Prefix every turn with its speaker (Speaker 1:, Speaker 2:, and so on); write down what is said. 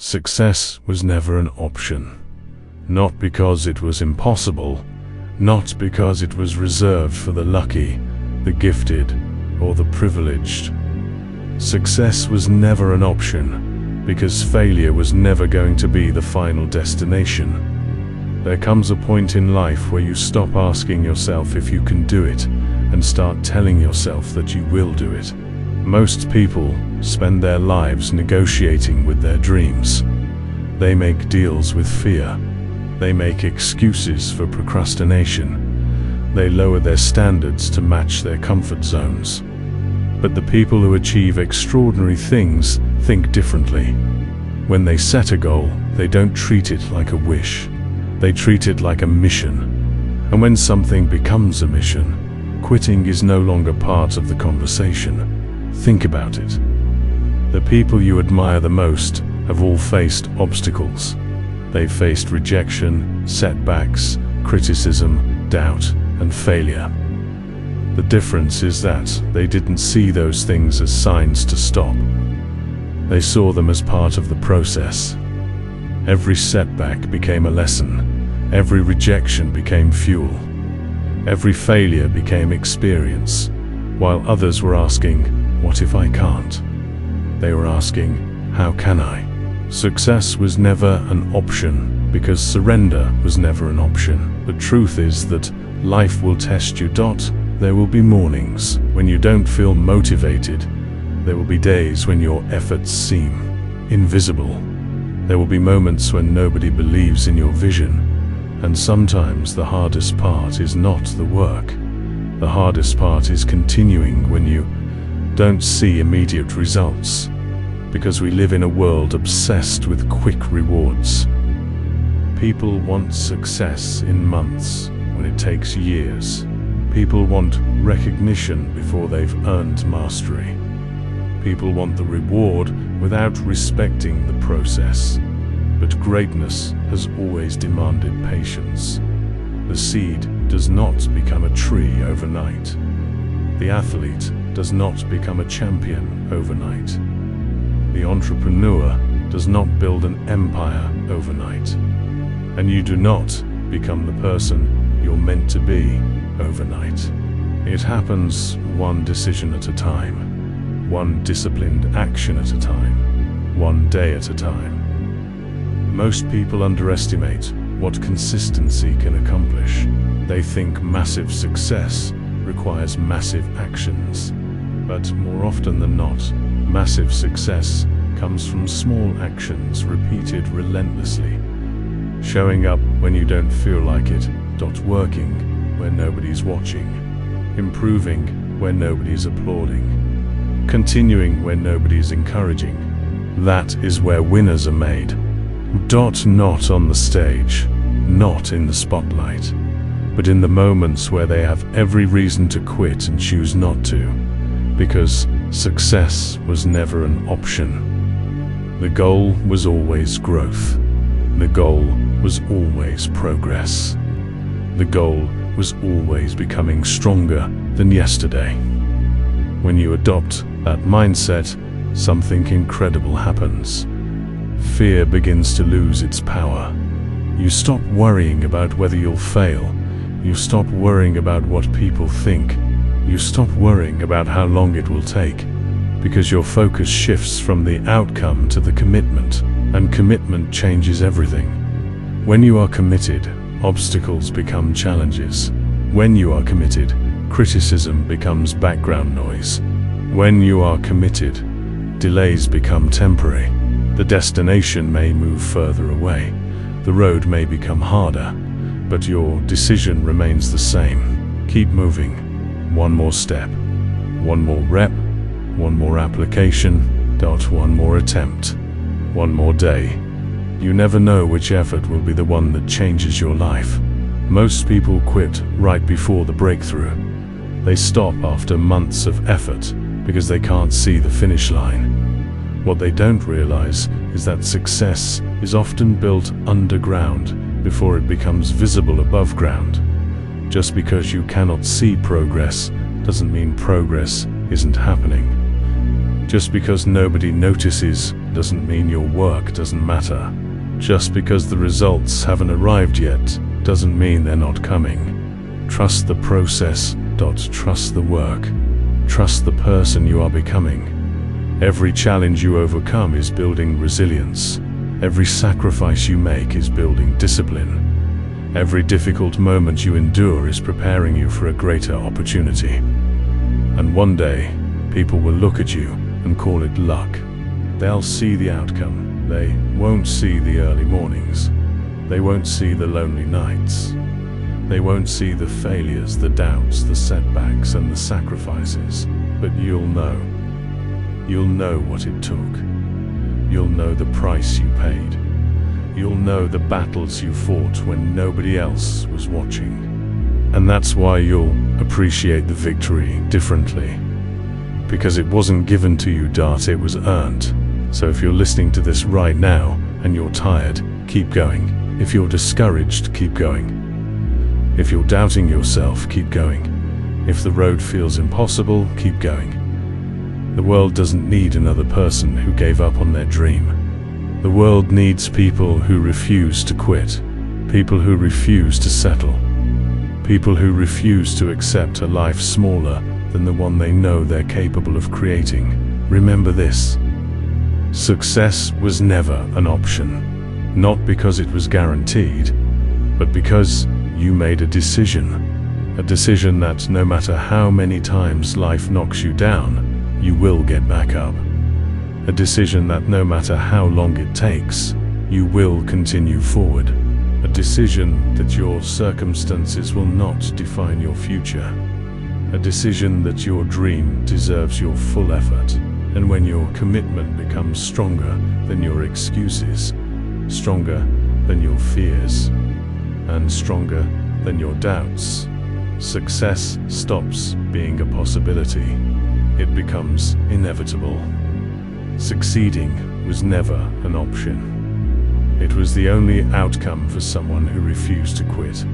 Speaker 1: Success was never an option. Not because it was impossible, not because it was reserved for the lucky, the gifted, or the privileged. Success was never an option because failure was never going to be the final destination. There comes a point in life where you stop asking yourself if you can do it and start telling yourself that you will do it. Most people spend their lives negotiating with their dreams. They make deals with fear. They make excuses for procrastination. They lower their standards to match their comfort zones. But the people who achieve extraordinary things think differently. When they set a goal, they don't treat it like a wish. They treat it like a mission. And when something becomes a mission, quitting is no longer part of the conversation. Think about it. The people you admire the most have all faced obstacles. They've faced rejection, setbacks, criticism, doubt, and failure. The difference is that they didn't see those things as signs to stop. They saw them as part of the process. Every setback became a lesson. Every rejection became fuel. Every failure became experience. While others were asking, "What if I can't?" They were asking, "How can I?" Success was never an option because surrender was never an option. The truth is that life will test you. There will be mornings when you don't feel motivated. There will be days when your efforts seem invisible. There will be moments when nobody believes in your vision. And sometimes the hardest part is not the work. The hardest part is continuing when you don't see immediate results. Because we live in a world obsessed with quick rewards. People want success in months when it takes years. People want recognition before they've earned mastery. People want the reward without respecting the process. But greatness has always demanded patience. The seed does not become a tree overnight. The athlete does not become a champion overnight. The entrepreneur does not build an empire overnight. And you do not become the person you're meant to be overnight. It happens one decision at a time, one disciplined action at a time, one day at a time. Most people underestimate what consistency can accomplish. They think massive success requires massive actions. But more often than not, massive success comes from small actions repeated relentlessly. Showing up when you don't feel like it, working when nobody's watching, improving when nobody's applauding, continuing when nobody's encouraging. That is where winners are made. Not on the stage, not in the spotlight, but in the moments where they have every reason to quit and choose not to, because success was never an option. The goal was always growth. The goal was always progress. The goal was always becoming stronger than yesterday. When you adopt that mindset, something incredible happens. Fear begins to lose its power. You stop worrying about whether you'll fail. You stop worrying about what people think. You stop worrying about how long it will take, because your focus shifts from the outcome to the commitment, and commitment changes everything. When you are committed, obstacles become challenges. When you are committed, criticism becomes background noise. When you are committed, delays become temporary. The destination may move further away. The road may become harder, but your decision remains the same. Keep moving. One more step. One more rep. One more application. One more attempt. One more day. You never know which effort will be the one that changes your life. Most people quit right before the breakthrough. They stop after months of effort because they can't see the finish line. What they don't realize is that success is often built underground before it becomes visible above ground. Just because you cannot see progress doesn't mean progress isn't happening. Just because nobody notices doesn't mean your work doesn't matter. Just because the results haven't arrived yet doesn't mean they're not coming. Trust the process. Trust the work. Trust the person you are becoming. Every challenge you overcome is building resilience. Every sacrifice you make is building discipline. Every difficult moment you endure is preparing you for a greater opportunity. And one day, people will look at you and call it luck. They'll see the outcome. They won't see the early mornings. They won't see the lonely nights. They won't see the failures, the doubts, the setbacks, and the sacrifices. But you'll know. You'll know what it took. You'll know the price you paid. You'll know the battles you fought when nobody else was watching. And that's why you'll appreciate the victory differently. Because it wasn't given to you, it was earned. So if you're listening to this right now and you're tired, keep going. If you're discouraged, keep going. If you're doubting yourself, keep going. If the road feels impossible, keep going. The world doesn't need another person who gave up on their dream. The world needs people who refuse to quit. People who refuse to settle. People who refuse to accept a life smaller than the one they know they're capable of creating. Remember this. Success was never an option. Not because it was guaranteed, but because you made a decision. A decision that no matter how many times life knocks you down, you will get back up. A decision that no matter how long it takes, you will continue forward. A decision that your circumstances will not define your future. A decision that your dream deserves your full effort. And when your commitment becomes stronger than your excuses, stronger than your fears, and stronger than your doubts, success stops being a possibility. It becomes inevitable. Succeeding was never an option. It was the only outcome for someone who refused to quit.